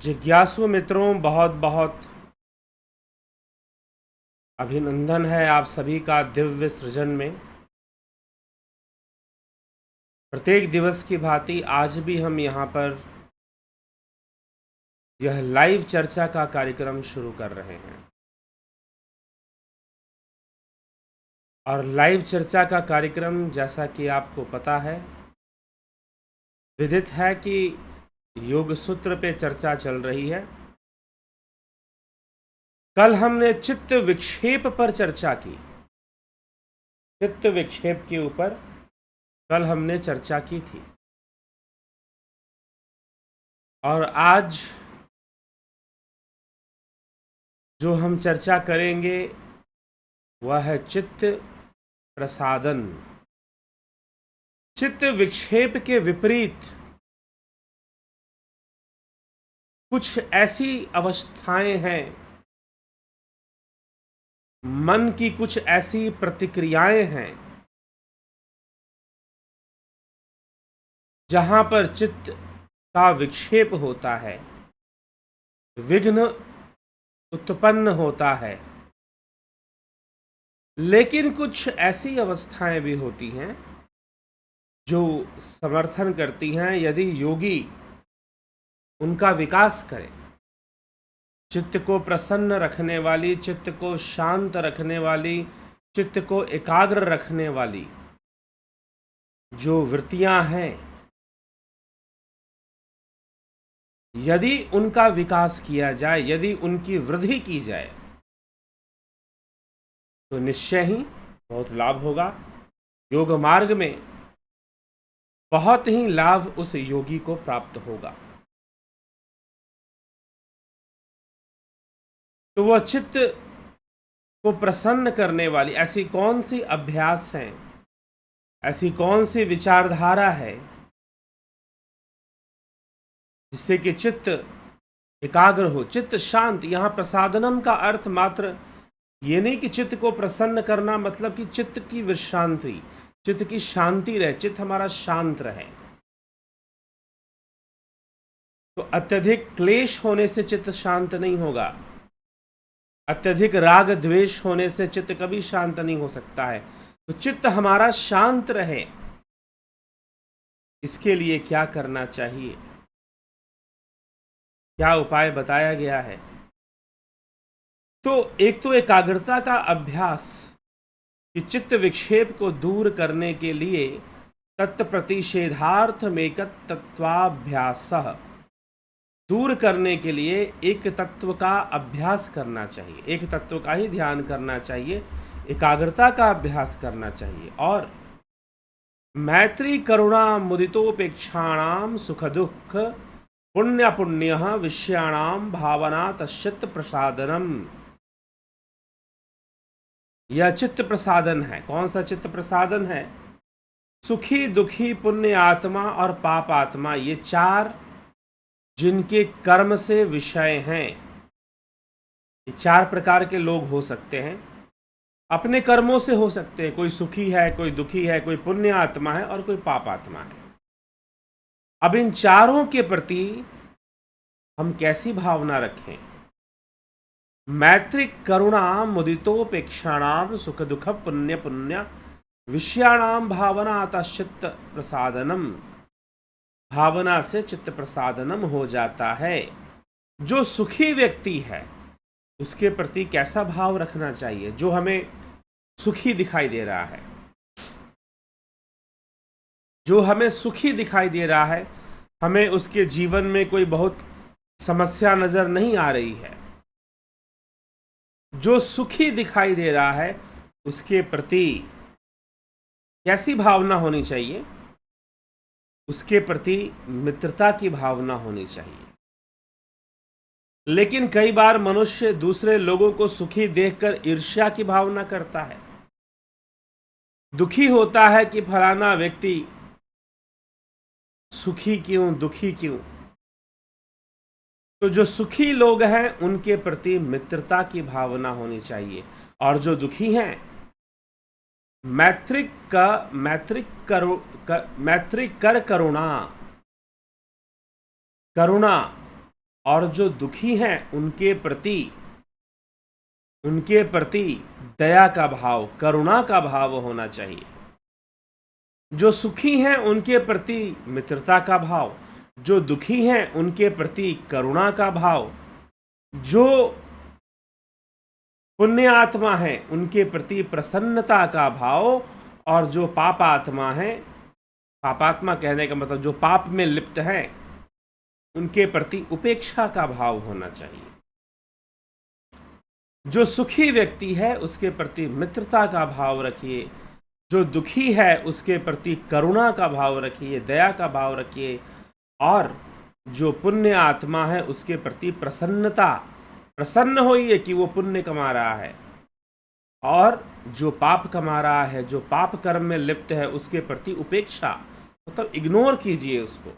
जिज्ञासु मित्रों, बहुत बहुत अभिनंदन है आप सभी का दिव्य सृजन में। प्रत्येक दिवस की भांति आज भी हम यहाँ पर यह लाइव चर्चा का कार्यक्रम शुरू कर रहे हैं। और लाइव चर्चा का कार्यक्रम, जैसा कि आपको पता है, विदित है कि योग सूत्र पे चर्चा चल रही है। कल हमने चित्त विक्षेप पर चर्चा की। चित्त विक्षेप के ऊपर कल हमने चर्चा की थी। और आज जो हम चर्चा करेंगे वह है चित्त प्रसादन। चित्त विक्षेप के विपरीत कुछ ऐसी अवस्थाएं हैं, मन की कुछ ऐसी प्रतिक्रियाएं हैं जहां पर चित्त का विक्षेप होता है, विघ्न उत्पन्न होता है। लेकिन कुछ ऐसी अवस्थाएं भी होती हैं जो समर्थन करती हैं यदि योगी उनका विकास करे। चित्त को प्रसन्न रखने वाली, चित्त को शांत रखने वाली, चित्त को एकाग्र रखने वाली जो वृत्तियां हैं, यदि उनका विकास किया जाए, यदि उनकी वृद्धि की जाए, तो निश्चय ही बहुत लाभ होगा। योग मार्ग में बहुत ही लाभ उस योगी को प्राप्त होगा। तो वह चित्त को प्रसन्न करने वाली ऐसी कौन सी अभ्यास हैं, ऐसी कौन सी विचारधारा है जिससे कि चित्त एकाग्र हो, चित्त शांत। यहां प्रसादनम का अर्थ मात्र ये नहीं कि चित्त को प्रसन्न करना, मतलब कि चित्त की विश्रांति, चित्त की शांति रहे, चित्त हमारा शांत रहे। तो अत्यधिक क्लेश होने से चित्त शांत नहीं होगा। अत्यधिक राग द्वेष होने से चित्त कभी शांत नहीं हो सकता है। तो चित्त हमारा शांत रहे, इसके लिए क्या करना चाहिए, क्या उपाय बताया गया है? तो एक तो एकाग्रता का अभ्यास कि चित्त विक्षेप को दूर करने के लिए तत्प्रतिषेधार्थमेक तत्वाभ्यास, दूर करने के लिए एक तत्व का अभ्यास करना चाहिए, एक तत्व का ही ध्यान करना चाहिए, एकाग्रता का अभ्यास करना चाहिए। और मैत्री करुणा मुदितोपेक्षाणाम सुख दुख पुण्य पुण्य विषयाणाम भावना तश्चित्त प्रसादनम। यह चित्त प्रसादन है। कौन सा चित्त प्रसादन है? सुखी दुखी पुण्य आत्मा और पाप आत्मा, ये चार जिनके कर्म से विषय हैं। ये चार प्रकार के लोग हो सकते हैं, अपने कर्मों से हो सकते हैं। कोई सुखी है, कोई दुखी है, कोई पुण्य आत्मा है और कोई पाप आत्मा है। अब इन चारों के प्रति हम कैसी भावना रखें? मैत्री करुणा मुदितोपेक्षाणाम सुख दुख पुण्य पुण्य विषयाणाम भावना तश्चित्त प्रसादनम। भावना से चित्त प्रसादनम हो जाता है। जो सुखी व्यक्ति है उसके प्रति कैसा भाव रखना चाहिए? जो हमें सुखी दिखाई दे रहा है, जो हमें सुखी दिखाई दे रहा है, हमें उसके जीवन में कोई बहुत समस्या नजर नहीं आ रही है, जो सुखी दिखाई दे रहा है, उसके प्रति कैसी भावना होनी चाहिए? उसके प्रति मित्रता की भावना होनी चाहिए। लेकिन कई बार मनुष्य दूसरे लोगों को सुखी देखकर ईर्ष्या की भावना करता है, दुखी होता है कि फलाना व्यक्ति सुखी क्यों, दुखी क्यों। तो जो सुखी लोग हैं उनके प्रति मित्रता की भावना होनी चाहिए, और जो दुखी हैं मैत्रिक कर करुणा, करुणा और जो दुखी हैं उनके प्रति दया का भाव, करुणा का भाव होना चाहिए। जो सुखी हैं उनके प्रति मित्रता का भाव, जो दुखी हैं उनके प्रति करुणा का भाव, जो पुण्य आत्मा है उनके प्रति प्रसन्नता का भाव, और जो पापात्मा है, पापात्मा कहने का मतलब जो पाप में लिप्त है, उनके प्रति उपेक्षा का भाव होना चाहिए। जो सुखी व्यक्ति है उसके प्रति मित्रता का भाव रखिए, जो दुखी है उसके प्रति करुणा का भाव रखिए, दया का भाव रखिए, और जो पुण्य आत्मा है उसके प्रति प्रसन्न होइए कि वो पुण्य कमा रहा है, और जो पाप कमा रहा है, जो पाप कर्म में लिप्त है, उसके प्रति उपेक्षा, मतलब इग्नोर कीजिए उसको।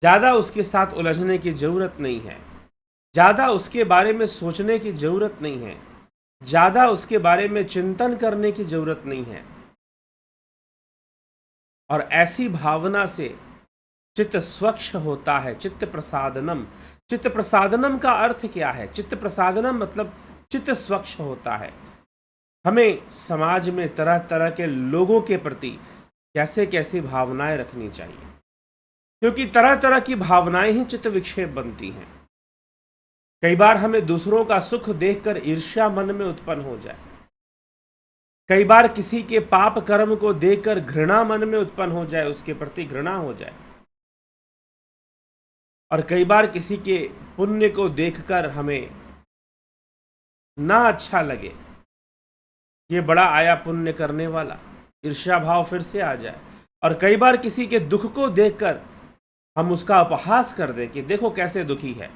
ज़्यादा उसके साथ उलझने की जरूरत नहीं है, ज़्यादा उसके बारे में सोचने की जरूरत नहीं है, ज़्यादा उसके बारे में चिंतन करने की जरूरत नहीं है। और ऐसी भावना से चित्त स्वच्छ होता है। चित्त प्रसादनम, चित्त प्रसादनम का अर्थ क्या है? चित्त प्रसादनम मतलब चित्त स्वच्छ होता है। हमें समाज में तरह तरह के लोगों के प्रति कैसे कैसी भावनाएं रखनी चाहिए, क्योंकि तरह तरह की भावनाएं ही चित्त विक्षेप बनती हैं। कई बार हमें दूसरों का सुख देखकर ईर्ष्या मन में उत्पन्न हो जाए, कई बार किसी के पाप कर्म को देखकर घृणा मन में उत्पन्न हो जाए, उसके प्रति घृणा हो जाए, और कई बार किसी के पुण्य को देखकर हमें ना अच्छा लगे, ये बड़ा आया पुण्य करने वाला, ईर्ष्या भाव फिर से आ जाए। और कई बार किसी के दुख को देखकर हम उसका उपहास कर दें कि देखो कैसे दुखी है।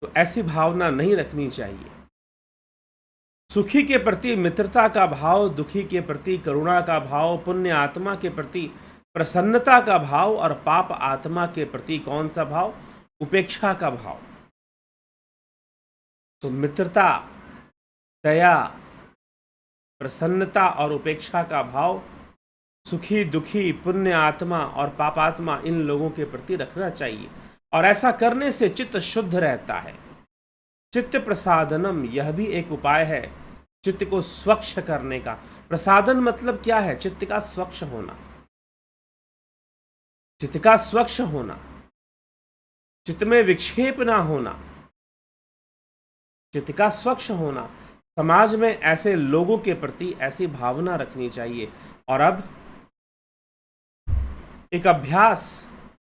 तो ऐसी भावना नहीं रखनी चाहिए। सुखी के प्रति मित्रता का भाव, दुखी के प्रति करुणा का भाव, पुण्य आत्मा के प्रति प्रसन्नता का भाव, और पाप आत्मा के प्रति कौन सा भाव? उपेक्षा का भाव। तो मित्रता, दया, प्रसन्नता और उपेक्षा का भाव सुखी, दुखी, पुण्य आत्मा और पापात्मा, इन लोगों के प्रति रखना चाहिए। और ऐसा करने से चित्त शुद्ध रहता है। चित्त प्रसादनम, यह भी एक उपाय है चित्त को स्वच्छ करने का। प्रसादन मतलब क्या है? चित्त का स्वच्छ होना, चित्त का स्वच्छ होना, चित्त में विक्षेप ना होना, चित्त का स्वच्छ होना। समाज में ऐसे लोगों के प्रति ऐसी भावना रखनी चाहिए। और अब एक अभ्यास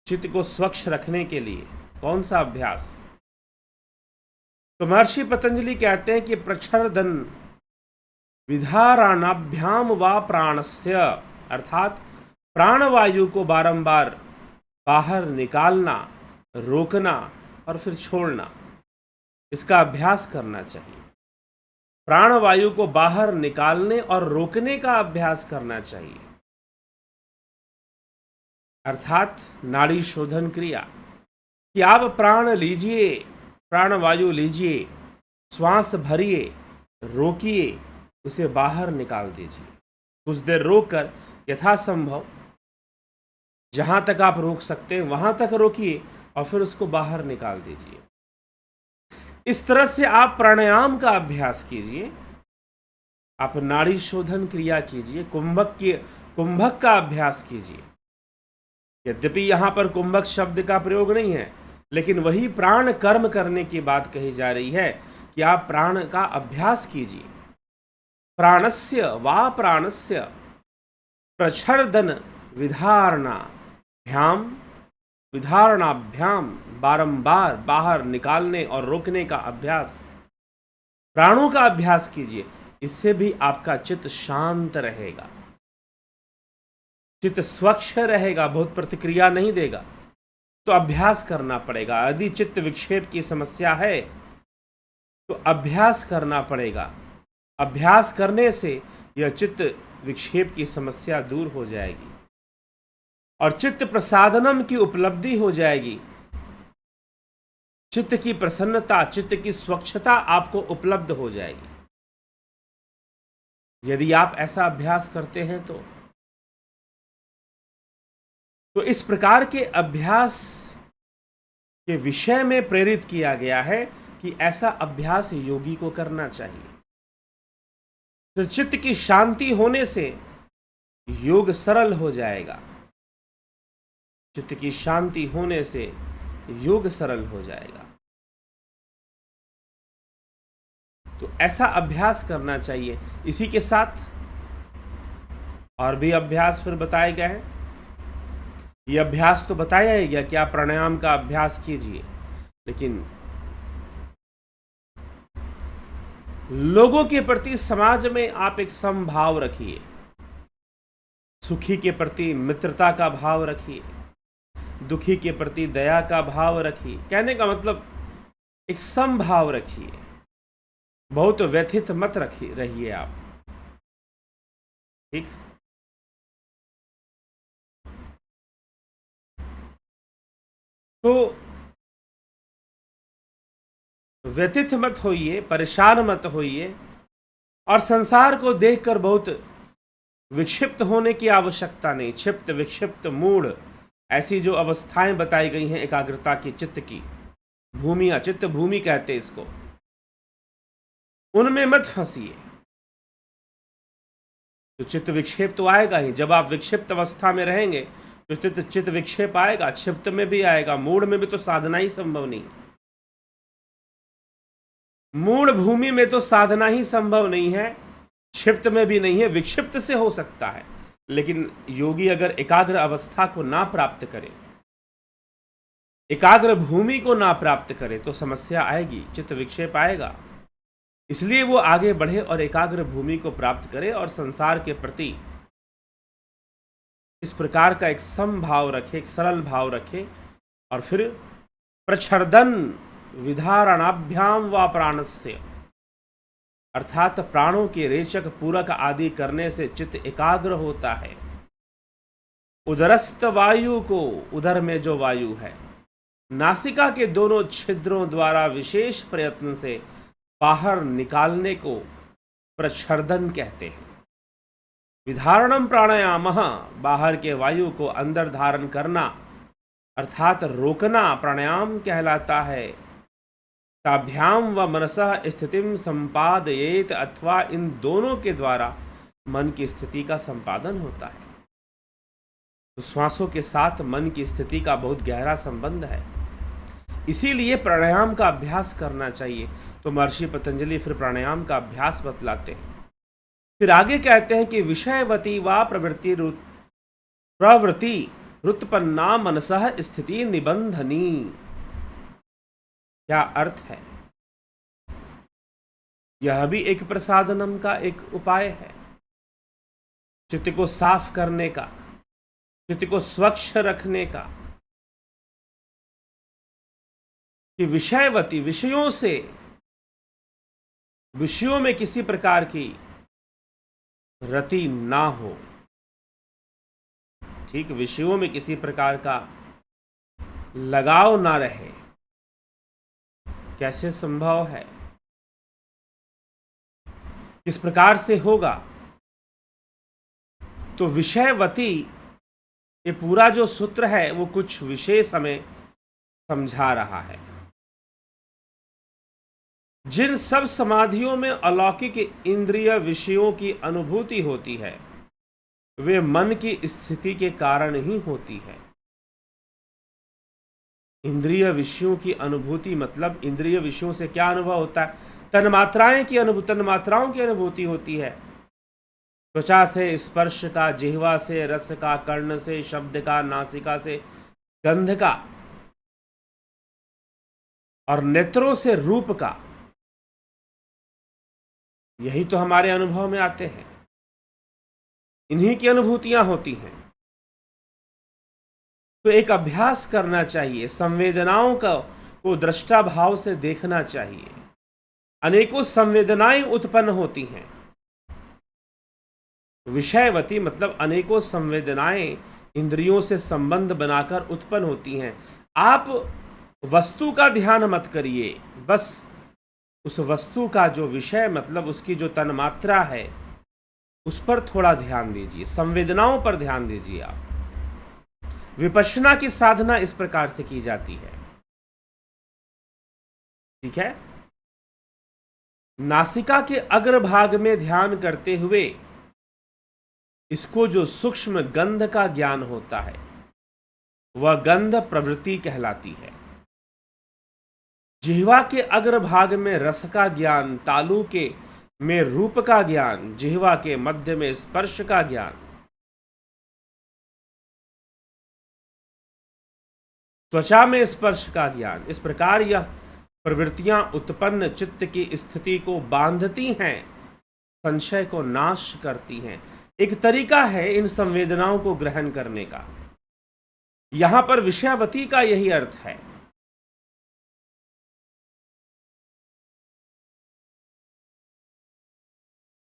चित्त को स्वच्छ रखने के लिए, कौन सा अभ्यास? तो महर्षि पतंजलि कहते हैं कि प्रच्छर्दन विधारणाभ्याम व प्राणस्य, अर्थात प्राणवायु को बारंबार बाहर निकालना, रोकना और फिर छोड़ना, इसका अभ्यास करना चाहिए। प्राणवायु को बाहर निकालने और रोकने का अभ्यास करना चाहिए, अर्थात नाड़ी शोधन क्रिया, कि आप प्राण लीजिए, प्राणवायु लीजिए, श्वास भरिए, रोकिए, उसे बाहर निकाल दीजिए। कुछ देर रोककर यथासंभव जहां तक आप रोक सकते हैं वहां तक रोकिए और फिर उसको बाहर निकाल दीजिए। इस तरह से आप प्राणायाम का अभ्यास कीजिए, आप नाड़ी शोधन क्रिया कीजिए, कुंभक का अभ्यास कीजिए। यद्यपि यहां पर कुंभक शब्द का प्रयोग नहीं है, लेकिन वही प्राण कर्म करने की बात कही जा रही है कि आप प्राण का अभ्यास कीजिए। प्राणस्य वा प्राणस्य प्रच्छर्दन विधारणाभ्याम, बारंबार बाहर निकालने और रोकने का अभ्यास, प्राणों का अभ्यास कीजिए। इससे भी आपका चित्त शांत रहेगा, चित्त स्वच्छ रहेगा, बहुत प्रतिक्रिया नहीं देगा। तो अभ्यास करना पड़ेगा। यदि चित्त विक्षेप की समस्या है तो अभ्यास करना पड़ेगा। अभ्यास करने से यह चित्त विक्षेप की समस्या दूर हो जाएगी और चित्त प्रसादनम की उपलब्धि हो जाएगी। चित्त की प्रसन्नता, चित्त की स्वच्छता आपको उपलब्ध हो जाएगी। यदि आप ऐसा अभ्यास करते हैं तो तो इस प्रकार के अभ्यास के विषय में प्रेरित किया गया है कि ऐसा अभ्यास योगी को करना चाहिए। तो चित्त की शांति होने से योग सरल हो जाएगा। चित्त की शांति होने से योग सरल हो जाएगा। तो ऐसा अभ्यास करना चाहिए। इसी के साथ और भी अभ्यास फिर बताए गए हैं। ये अभ्यास तो बताया ही गया कि आप प्राणायाम का अभ्यास कीजिए, लेकिन लोगों के प्रति, समाज में आप एक समभाव रखिए। सुखी के प्रति मित्रता का भाव रखिए, दुखी के प्रति दया का भाव रखिए। कहने का मतलब एक समभाव रखिए, बहुत व्यथित मत रहिए आप। ठीक। तो व्यथित मत होइए, परेशान मत होइए, और संसार को देखकर बहुत विक्षिप्त होने की आवश्यकता नहीं। क्षिप्त, विक्षिप्त, मूढ़, ऐसी जो अवस्थाएं बताई गई हैं एकाग्रता की, चित्त की भूमियां, चित्त भूमि कहते इसको, उनमें मत फंसिए। तो चित्त विक्षेप तो आएगा ही। जब आप विक्षिप्त अवस्था में रहेंगे तो चित्त विक्षेप आएगा, क्षिप्त में भी आएगा, मूढ़ में भी तो साधना ही संभव नहीं। मूढ़ भूमि में तो साधना ही संभव नहीं है, क्षिप्त में भी नहीं है। विक्षिप्त से हो सकता है, लेकिन योगी अगर एकाग्र अवस्था को ना प्राप्त करे, एकाग्र भूमि को ना प्राप्त करे, तो समस्या आएगी, चित्त विक्षेप आएगा। इसलिए वो आगे बढ़े और एकाग्र भूमि को प्राप्त करे और संसार के प्रति इस प्रकार का एक समभाव रखे, एक सरल भाव रखे, और फिर प्रच्छर्दन विधारणाभ्याम व प्राणस्य, अर्थात प्राणों के रेचक, पूरक आदि करने से चित्त एकाग्र होता है। उदरस्थ वायु को, उदर में जो वायु है, नासिका के दोनों छिद्रों द्वारा विशेष प्रयत्न से बाहर निकालने को प्रच्छर्दन कहते हैं। विधारणम प्राणायाम, बाहर के वायु को अंदर धारण करना अर्थात रोकना प्राणायाम कहलाता है। ताभ्याम व मनसः स्थितिम संपादयेत, अथवा इन दोनों के द्वारा मन की स्थिति का संपादन होता है। तो श्वासों के साथ मन की स्थिति का बहुत गहरा संबंध है, इसीलिए प्राणायाम का अभ्यास करना चाहिए। तो महर्षि पतंजलि फिर प्राणायाम का अभ्यास बतलाते हैं। फिर आगे कहते हैं कि विषयवती व प्रवृत्ति रुत्पन्ना मनसः स्थिति निबंधनी। क्या अर्थ है? यह भी एक प्रसादनम का एक उपाय है, चित्त को साफ करने का, चित्त को स्वच्छ रखने का, कि विषयवती, विषयों में किसी प्रकार की रति ना हो। ठीक, विषयों में किसी प्रकार का लगाव ना रहे। कैसे संभव है? किस प्रकार से होगा? तो विषयवती, ये पूरा जो सूत्र है वो कुछ विशेष हमें समझा रहा है। जिन सब समाधियों में अलौकिक इंद्रिय विषयों की अनुभूति होती है, वे मन की स्थिति के कारण ही होती है। इंद्रिय विषयों की अनुभूति मतलब इंद्रिय विषयों से क्या अनुभव होता है? तन्मात्राओं की अनुभूति होती है। त्वचा से स्पर्श का, जिह्वा से रस का, कर्ण से शब्द का, नासिका से गंध का, और नेत्रों से रूप का। यही तो हमारे अनुभव में आते हैं, इन्हीं की अनुभूतियां होती हैं। तो एक अभ्यास करना चाहिए, संवेदनाओं को दृष्टा भाव से देखना चाहिए। अनेकों संवेदनाएं उत्पन्न होती हैं। विषयवती मतलब अनेकों संवेदनाएं इंद्रियों से संबंध बनाकर उत्पन्न होती हैं। आप वस्तु का ध्यान मत करिए, बस उस वस्तु का जो विषय मतलब उसकी जो तन्मात्रा है उस पर थोड़ा ध्यान दीजिए, संवेदनाओं पर ध्यान दीजिए आप। विपश्यना की साधना इस प्रकार से की जाती है। ठीक है, नासिका के अग्रभाग में ध्यान करते हुए इसको जो सूक्ष्म गंध का ज्ञान होता है वह गंध प्रवृत्ति कहलाती है। जिह्वा के अग्रभाग में रस का ज्ञान, तालु के में रूप का ज्ञान, जिह्वा के मध्य में स्पर्श का ज्ञान, त्वचा में स्पर्श का ज्ञान, इस प्रकार यह प्रवृत्तियां उत्पन्न चित्त की स्थिति को बांधती हैं, संशय को नाश करती हैं। एक तरीका है इन संवेदनाओं को ग्रहण करने का। यहां पर विषयावती का यही अर्थ है।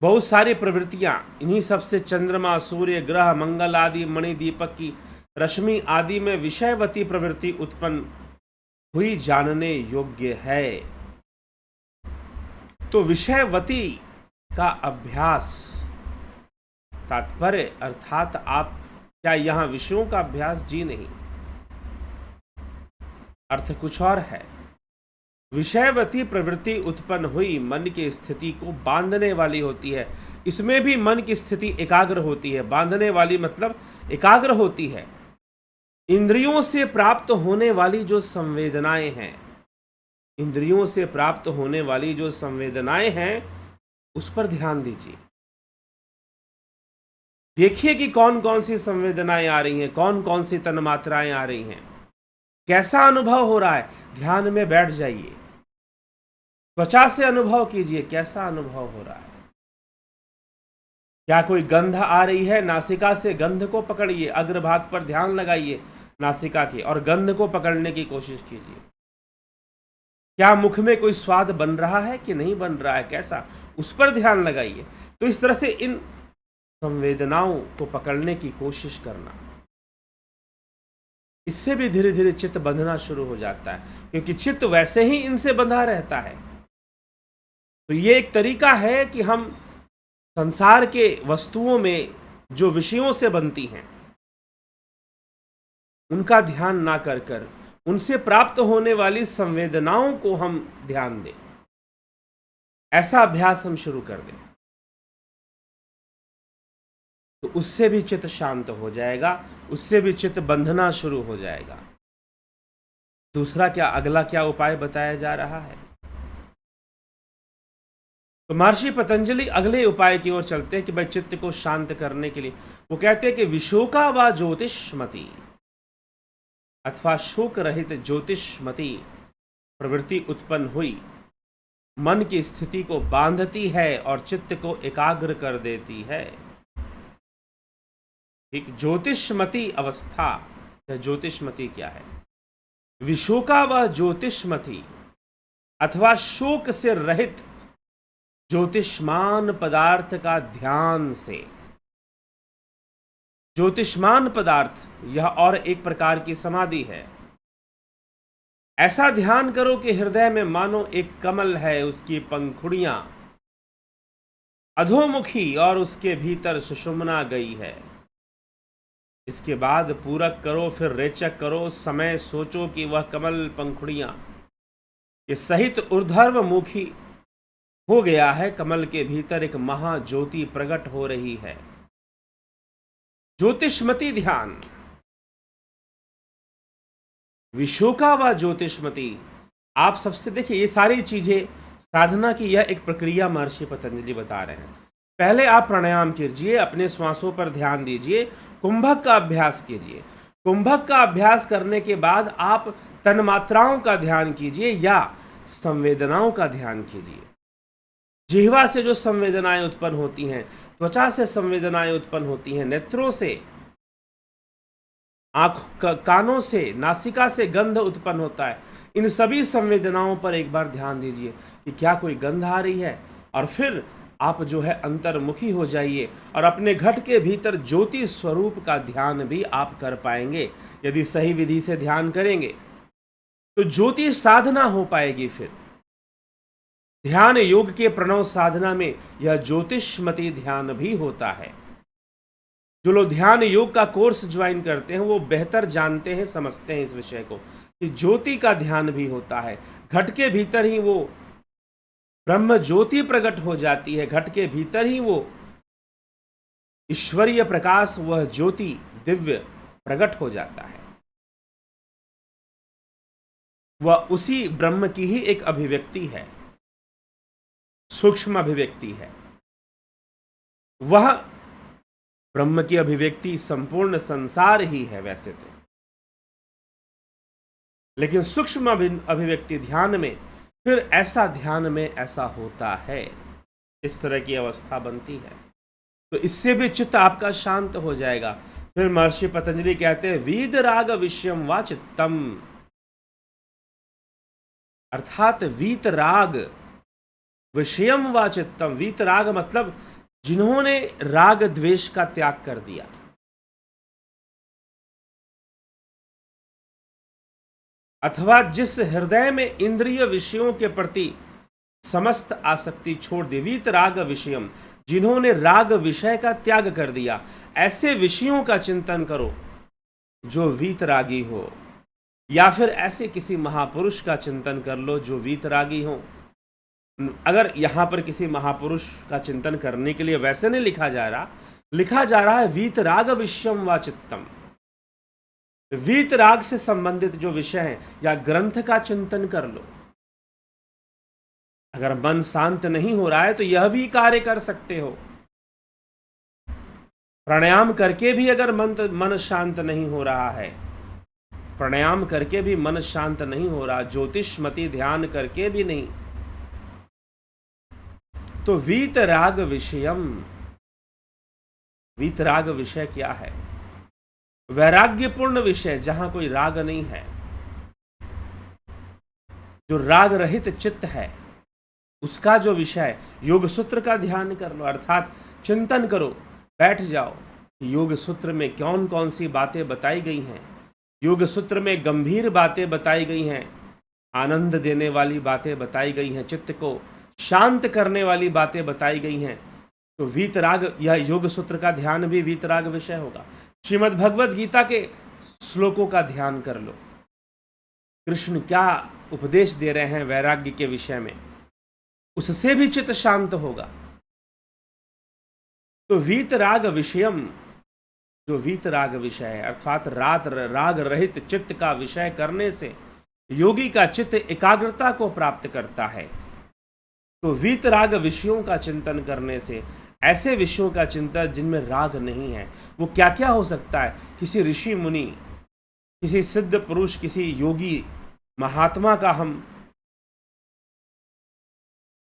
बहुत सारी प्रवृत्तियां इन्हीं सबसे चंद्रमा, सूर्य, ग्रह, मंगल आदि मणि, दीपक की रश्मि आदि में विषयवती प्रवृत्ति उत्पन्न हुई जानने योग्य है। तो विषयवती का अभ्यास, तात्पर्य अर्थात आप क्या यहां विषयों का अभ्यास? जी नहीं, अर्थ कुछ और है। विषयवती प्रवृत्ति उत्पन्न हुई मन की स्थिति को बांधने वाली होती है। इसमें भी मन की स्थिति एकाग्र होती है। बांधने वाली मतलब एकाग्र होती है। इंद्रियों से प्राप्त होने वाली जो संवेदनाएं हैं, इंद्रियों से प्राप्त होने वाली जो संवेदनाएं हैं उस पर ध्यान दीजिए। देखिए कि कौन कौन सी संवेदनाएं आ रही हैं, कौन कौन सी तन्मात्राएं आ रही हैं, कैसा अनुभव हो रहा है। ध्यान में बैठ जाइए, त्वचा से अनुभव कीजिए कैसा अनुभव हो रहा है। क्या कोई गंध आ रही है? नासिका से गंध को पकड़िए, अग्रभाग पर ध्यान लगाइए नासिका के और गंध को पकड़ने की कोशिश कीजिए। क्या मुख में कोई स्वाद बन रहा है कि नहीं बन रहा है, कैसा, उस पर ध्यान लगाइए। तो इस तरह से इन संवेदनाओं को पकड़ने की कोशिश करना, इससे भी धीरे धीरे चित्त बंधना शुरू हो जाता है, क्योंकि चित्त वैसे ही इनसे बंधा रहता है। तो ये एक तरीका है कि हम संसार के वस्तुओं में जो विषयों से बनती हैं उनका ध्यान ना कर कर उनसे प्राप्त होने वाली संवेदनाओं को हम ध्यान दें। ऐसा अभ्यास हम शुरू कर दें तो उससे भी चित्त शांत हो जाएगा, उससे भी चित्त बंधना शुरू हो जाएगा। दूसरा क्या, अगला क्या उपाय बताया जा रहा है? तो महर्षि पतंजलि अगले उपाय की ओर चलते हैं कि भाई चित्त को शांत करने के लिए वो कहते हैं कि विशोका व ज्योतिषमती अथवा शोक रहित ज्योतिषमती प्रवृत्ति उत्पन्न हुई मन की स्थिति को बांधती है और चित्त को एकाग्र कर देती है। एक ज्योतिषमती अवस्था, ज्योतिषमती क्या है? विशोका व ज्योतिषमती अथवा शोक से रहित ज्योतिष्मान पदार्थ का ध्यान से। ज्योतिष्मान पदार्थ यह और एक प्रकार की समाधि है। ऐसा ध्यान करो कि हृदय में मानो एक कमल है, उसकी पंखुड़ियां अधोमुखी और उसके भीतर सुषुम्ना गई है। इसके बाद पूरक करो, फिर रेचक करो, समय सोचो कि वह कमल पंखुड़ियां के सहित ऊर्ध्वमुखी हो गया है। कमल के भीतर एक महाज्योति प्रकट हो रही है। ज्योतिषमती ध्यान, विशोका व ज्योतिषमती। आप सबसे देखिए, ये सारी चीजें साधना की यह एक प्रक्रिया महर्षि पतंजलि बता रहे हैं। पहले आप प्राणायाम कीजिए, अपने श्वासों पर ध्यान दीजिए, कुंभक का अभ्यास कीजिए। कुंभक का अभ्यास करने के बाद आप तन्मात्राओं का ध्यान कीजिए या संवेदनाओं का ध्यान कीजिए। जिह्वा से जो संवेदनाएं उत्पन्न होती हैं, त्वचा से संवेदनाएं उत्पन्न होती हैं, नेत्रों से, कानों से, नासिका से गंध उत्पन्न होता है। इन सभी संवेदनाओं पर एक बार ध्यान दीजिए कि क्या कोई गंध आ रही है, और फिर आप जो है अंतर्मुखी हो जाइए और अपने घट के भीतर ज्योति स्वरूप का ध्यान भी आप कर पाएंगे। यदि सही विधि से ध्यान करेंगे तो ज्योति साधना हो पाएगी। फिर ध्यान योग के प्रणव साधना में यह ज्योतिषमती ध्यान भी होता है। जो लोग ध्यान योग का कोर्स ज्वाइन करते हैं वो बेहतर जानते हैं, समझते हैं इस विषय को कि ज्योति का ध्यान भी होता है। घट के भीतर ही वो ब्रह्म ज्योति प्रकट हो जाती है, घट के भीतर ही वो ईश्वरीय प्रकाश, वह ज्योति दिव्य प्रकट हो जाता है। वह उसी ब्रह्म की ही एक अभिव्यक्ति है, सूक्ष्म अभिव्यक्ति है। वह ब्रह्म की अभिव्यक्ति संपूर्ण संसार ही है वैसे तो, लेकिन सूक्ष्म अभिव्यक्ति ध्यान में, फिर ऐसा ध्यान में ऐसा होता है, इस तरह की अवस्था बनती है। तो इससे भी चित्त आपका शांत हो जाएगा। फिर महर्षि पतंजलि कहते हैं वीद राग विषयम वा चित्तम, अर्थात वीत राग विषयम वा चित्तम। वीत राग मतलब जिन्होंने राग द्वेष का त्याग कर दिया, अथवा जिस हृदय में इंद्रिय विषयों के प्रति समस्त आसक्ति छोड़ दी। वीत राग विषयम, जिन्होंने राग विषय का त्याग कर दिया, ऐसे विषयों का चिंतन करो जो वीतरागी हो, या फिर ऐसे किसी महापुरुष का चिंतन कर लो जो वीतरागी हो। अगर यहां पर किसी महापुरुष का चिंतन करने के लिए वैसे नहीं लिखा जा रहा है वीतराग विषयम वा चित्तम। वीतराग से संबंधित जो विषय है या ग्रंथ का चिंतन कर लो। अगर मन शांत नहीं हो रहा है तो यह भी कार्य कर सकते हो। प्राणायाम करके भी अगर मन शांत नहीं हो रहा है, प्राणायाम करके भी मन शांत नहीं हो रहा, ज्योतिषमति ध्यान करके भी नहीं, तो वीतराग विषयम। वीतराग विषय क्या है? वैराग्यपूर्ण विषय, जहां कोई राग नहीं है, जो राग रहित चित्त है, उसका जो विषय। योग सूत्र का ध्यान कर लो, अर्थात चिंतन करो, बैठ जाओ। योग सूत्र में कौन कौन सी बातें बताई गई हैं? योग सूत्र में गंभीर बातें बताई गई हैं, आनंद देने वाली बातें बताई गई हैं, चित्त को शांत करने वाली बातें बताई गई हैं। तो वीतराग, यह योग सूत्र का ध्यान भी वीतराग विषय होगा। श्रीमद् भगवद गीता के श्लोकों का ध्यान कर लो, कृष्ण क्या उपदेश दे रहे हैं वैराग्य के विषय में, उससे भी चित्त शांत होगा। तो वीतराग विषयम, जो वीतराग विषय है, अर्थात राग रहित चित्त का विषय करने से योगी का चित्त एकाग्रता को प्राप्त करता है। तो वीतराग विषयों का चिंतन करने से, ऐसे विषयों का चिंतन जिनमें राग नहीं है, वो क्या क्या हो सकता है? किसी ऋषि मुनि, किसी सिद्ध पुरुष, किसी योगी महात्मा का हम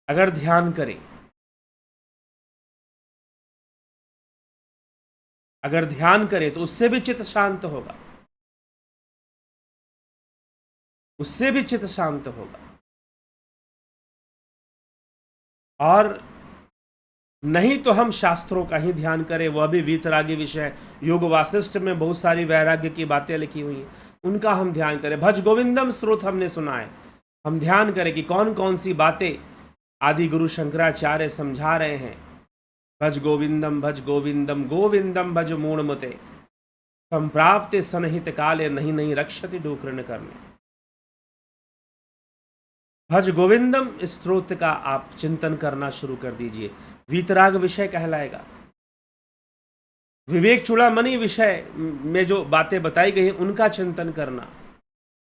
अगर ध्यान करें, तो उससे भी चित्त शांत होगा, उससे भी चित्त शांत होगा। और नहीं तो हम शास्त्रों का ही ध्यान करें, वह भी वीतरागी विषय। योग वासिष्ठ में बहुत सारी वैराग्य की बातें लिखी हुई हैं, उनका हम ध्यान करें। भज गोविंदम स्त्रोत हमने सुना है, हम ध्यान करें कि कौन कौन सी बातें आदि गुरु शंकराचार्य समझा रहे हैं। भज गोविंदम गोविंदम भज मूढ़मते, संप्राप्ते सनहित काले नहीं रक्षति डूकृण करने। भज गोविंदम स्त्रोत का आप चिंतन करना शुरू कर दीजिए, वीतराग विषय कहलाएगा। विवेक चूड़ामणि विषय में जो बातें बताई गई हैं उनका चिंतन करना,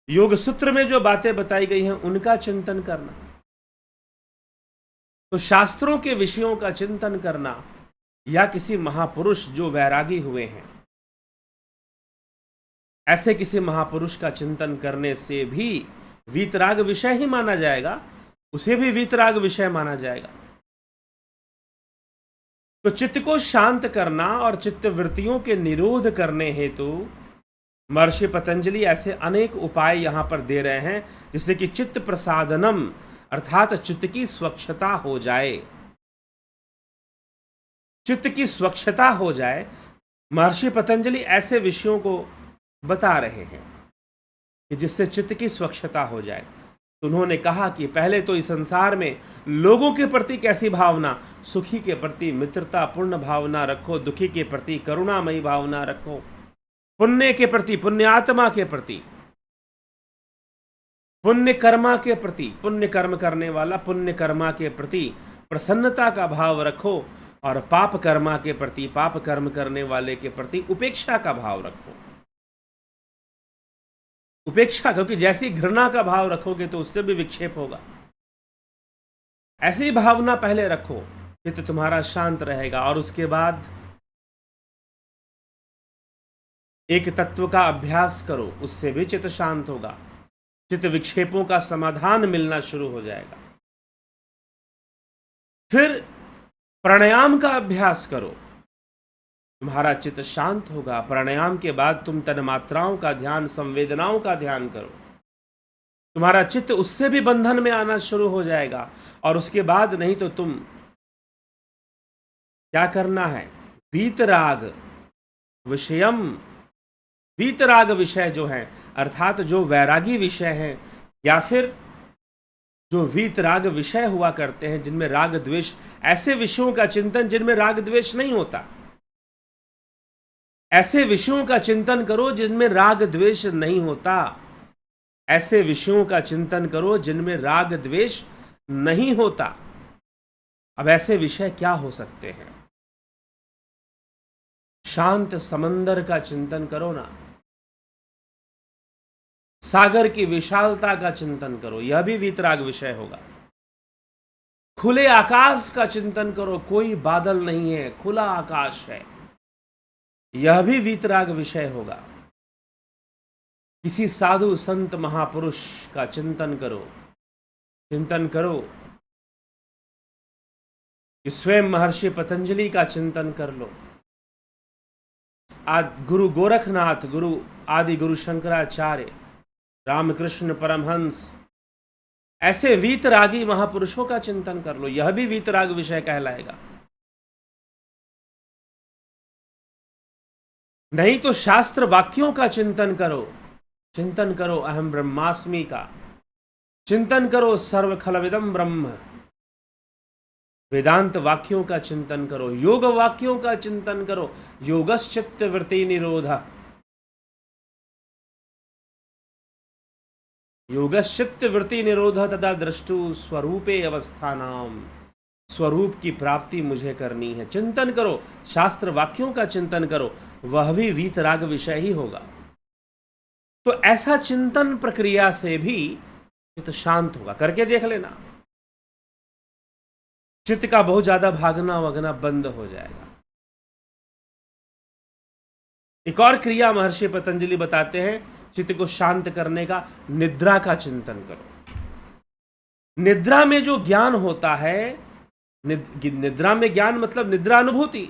योग सूत्र में जो बातें बताई गई हैं उनका चिंतन करना। तो शास्त्रों के विषयों का चिंतन करना, या किसी महापुरुष जो वैरागी हुए हैं, ऐसे किसी महापुरुष का चिंतन करने से भी वीतराग विषय ही माना जाएगा, उसे भी वीतराग विषय माना जाएगा। तो चित्त को शांत करना और चित्त वृत्तियों के निरोध करने हेतु महर्षि पतंजलि ऐसे अनेक उपाय यहां पर दे रहे हैं, जिससे कि चित्त प्रसादनम, अर्थात चित्त की स्वच्छता हो जाए। चित्त की स्वच्छता हो जाए, महर्षि पतंजलि ऐसे विषयों को बता रहे हैं कि जिससे चित्त की स्वच्छता हो जाए। तो उन्होंने कहा कि पहले तो इस संसार में लोगों के प्रति कैसी भावना, सुखी के प्रति मित्रता पूर्ण भावना रखो, दुखी के प्रति करुणामयी भावना रखो, पुण्य के प्रति, पुण्यात्मा के प्रति, पुण्य कर्मा के प्रति, पुण्य कर्म करने वाला पुण्य कर्मा के प्रति प्रसन्नता का भाव रखो, और पाप कर्मा के प्रति, पाप कर्म करने वाले के प्रति उपेक्षा का भाव रखो। उपेक्षा, क्योंकि जैसी घृणा का भाव रखोगे तो उससे भी विक्षेप होगा। ऐसी भावना पहले रखो, चित्त तुम्हारा शांत रहेगा, और उसके बाद एक तत्व का अभ्यास करो, उससे भी चित्त शांत होगा, चित्त विक्षेपों का समाधान मिलना शुरू हो जाएगा। फिर प्राणायाम का अभ्यास करो, तुम्हारा चित्त शांत होगा। प्राणायाम के बाद तुम तन्मात्राओं का ध्यान, संवेदनाओं का ध्यान करो, तुम्हारा चित्त उससे भी बंधन में आना शुरू हो जाएगा। और उसके बाद नहीं तो तुम क्या करना है, वीतराग विषयम, वीतराग विषय जो है अर्थात जो वैरागी विषय हैं, या फिर जो वीतराग विषय हुआ करते हैं जिनमें राग द्वेष, ऐसे विषयों का चिंतन जिनमें राग द्वेष नहीं होता, ऐसे विषयों का चिंतन करो जिनमें राग द्वेष नहीं होता, ऐसे विषयों का चिंतन करो जिनमें राग द्वेष नहीं होता। अब ऐसे विषय क्या हो सकते हैं? शांत समंदर का चिंतन करो ना, सागर की विशालता का चिंतन करो, यह भी वीतराग विषय होगा। खुले आकाश का चिंतन करो, कोई बादल नहीं है, खुला आकाश है, यह भी वीतराग विषय होगा। किसी साधु संत महापुरुष का चिंतन करो, चिंतन करो कि स्वयं महर्षि पतंजलि का चिंतन कर लो, गुरु गोरखनाथ, गुरु आदि गुरु शंकराचार्य, रामकृष्ण परमहंस, ऐसे वीतरागी महापुरुषों का चिंतन कर लो, यह भी वीतराग विषय कहलाएगा। नहीं तो शास्त्र वाक्यों का चिंतन करो, चिंतन करो अहम ब्रह्मास्मि का, चिंतन करो सर्व खलविदम ब्रह्म, वेदांत वाक्यों का चिंतन करो, योग वाक्यों का चिंतन करो, योगश्चित्त वृत्ति निरोधा, योगश्चित्त वृत्ति निरोधा तदा दृष्टु स्वरूपे अवस्थानाम, स्वरूप की प्राप्ति मुझे करनी है। चिंतन करो, शास्त्र वाक्यों का चिंतन करो, वह भी वीतराग विषय ही होगा। तो ऐसा चिंतन प्रक्रिया से भी चित्त शांत होगा, करके देख लेना, चित्त का बहुत ज्यादा भागना वगना बंद हो जाएगा। एक और क्रिया महर्षि पतंजलि बताते हैं चित्त को शांत करने का, निद्रा का चिंतन करो। निद्रा में जो ज्ञान होता है, निद्रा में ज्ञान मतलब निद्रा अनुभूति,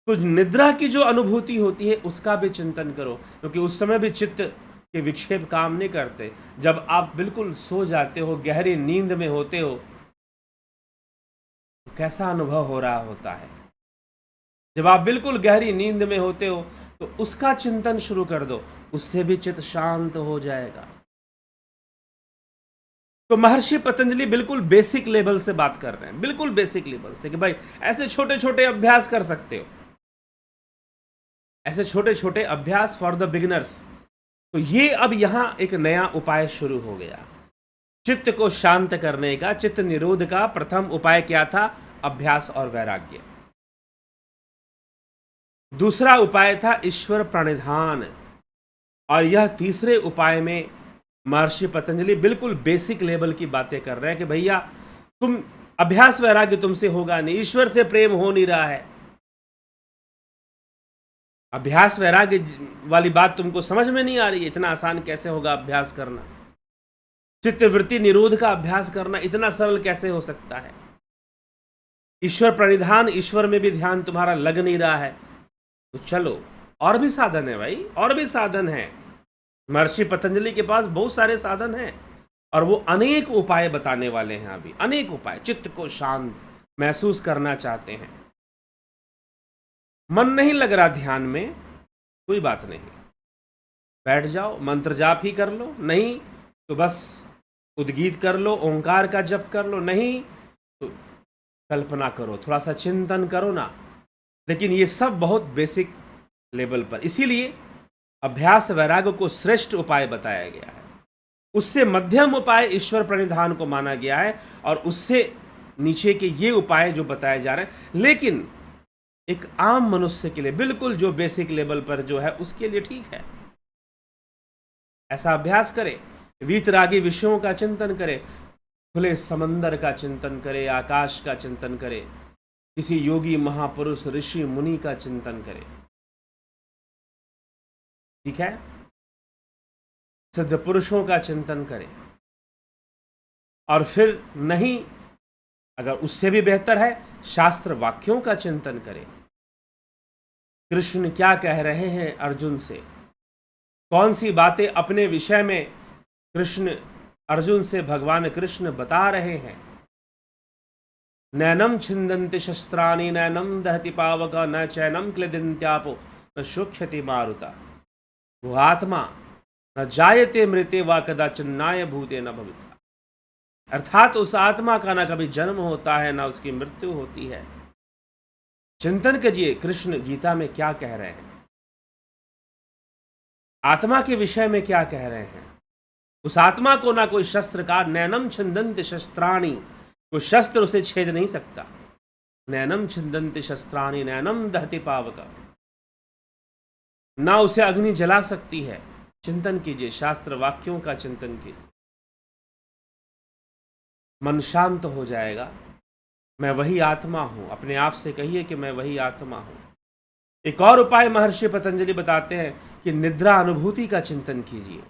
तो निद्रा की जो अनुभूति होती है उसका भी चिंतन करो, क्योंकि उस समय भी चित्त के विक्षेप काम नहीं करते। जब आप बिल्कुल सो जाते हो, गहरी नींद में होते हो, तो कैसा अनुभव हो रहा होता है। जब आप बिल्कुल गहरी नींद में होते हो तो उसका चिंतन शुरू कर दो, उससे भी चित्त शांत हो जाएगा। तो महर्षि पतंजलि बिल्कुल बेसिक लेवल से बात कर रहे हैं, बिल्कुल बेसिक लेवल से, कि भाई ऐसे छोटे छोटे अभ्यास कर सकते हो, ऐसे छोटे छोटे अभ्यास फॉर द बिगिनर्स। तो ये अब यहां एक नया उपाय शुरू हो गया, चित्त को शांत करने का। चित्त निरोध का प्रथम उपाय क्या था? अभ्यास और वैराग्य। दूसरा उपाय था ईश्वर प्रणिधान, और यह तीसरे उपाय में महर्षि पतंजलि बिल्कुल बेसिक लेवल की बातें कर रहे हैं कि भैया तुम अभ्यास वैराग्य तुमसे होगा नहीं, ईश्वर से प्रेम हो नहीं रहा है, अभ्यास वैराग्य वाली बात तुमको समझ में नहीं आ रही है, इतना आसान कैसे होगा अभ्यास करना, चित्तवृत्ति निरोध का अभ्यास करना इतना सरल कैसे हो सकता है, ईश्वर प्रणिधान, ईश्वर में भी ध्यान तुम्हारा लग नहीं रहा है। तो चलो और भी साधन है भाई, और भी साधन है। महर्षि पतंजलि के पास बहुत सारे साधन हैं और वो अनेक उपाय बताने वाले हैं। अभी अनेक उपाय, चित्त को शांत महसूस करना चाहते हैं, मन नहीं लग रहा ध्यान में, कोई बात नहीं, बैठ जाओ, मंत्र जाप ही कर लो, नहीं तो बस उद्गीत कर लो, ओंकार का जप कर लो, नहीं तो कल्पना करो, थोड़ा सा चिंतन करो ना। लेकिन ये सब बहुत बेसिक लेवल पर, इसीलिए अभ्यास वैराग्य को श्रेष्ठ उपाय बताया गया है। उससे मध्यम उपाय ईश्वर प्रणिधान को माना गया है, और उससे नीचे के ये उपाय जो बताए जा रहे हैं, लेकिन एक आम मनुष्य के लिए बिल्कुल जो बेसिक लेवल पर जो है उसके लिए ठीक है। ऐसा अभ्यास करे, वीतरागी विषयों का चिंतन करे, खुले समंदर का चिंतन करे, आकाश का चिंतन करे, किसी योगी महापुरुष ऋषि मुनि का चिंतन करे, ठीक है, सिद्ध पुरुषों का चिंतन करे। और फिर नहीं, अगर उससे भी बेहतर है, शास्त्र वाक्यों का चिंतन करे। कृष्ण क्या कह रहे हैं अर्जुन से, कौन सी बातें अपने विषय में कृष्ण अर्जुन से भगवान कृष्ण बता रहे हैं। नैनम छिंदन्ति शस्त्राणि नैनम दहति पावक न चैनम क्लेदिन्त्यापो न शुक्ष्यति मारुता। वो आत्मा न जायते मृते वा कदाचिन्नाय भूते न भविता। अर्थात उस आत्मा का ना कभी जन्म होता है ना उसकी मृत्यु होती है। चिंतन कीजिए कृष्ण गीता में क्या कह रहे हैं, आत्मा के विषय में क्या कह रहे हैं। उस आत्मा को ना कोई शस्त्र का, नैनम छिंदन्ति शस्त्राणि, कोई शस्त्र उसे छेद नहीं सकता। नैनम छिंदन्ति शस्त्राणि नैनम दहति पावक, ना उसे अग्नि जला सकती है। चिंतन कीजिए, शास्त्र वाक्यों का चिंतन कीजिए, मन शांत हो जाएगा। मैं वही आत्मा हूं, अपने आप से कहिए कि मैं वही आत्मा हूं। एक और उपाय महर्षि पतंजलि बताते हैं कि निद्रा अनुभूति का चिंतन कीजिए।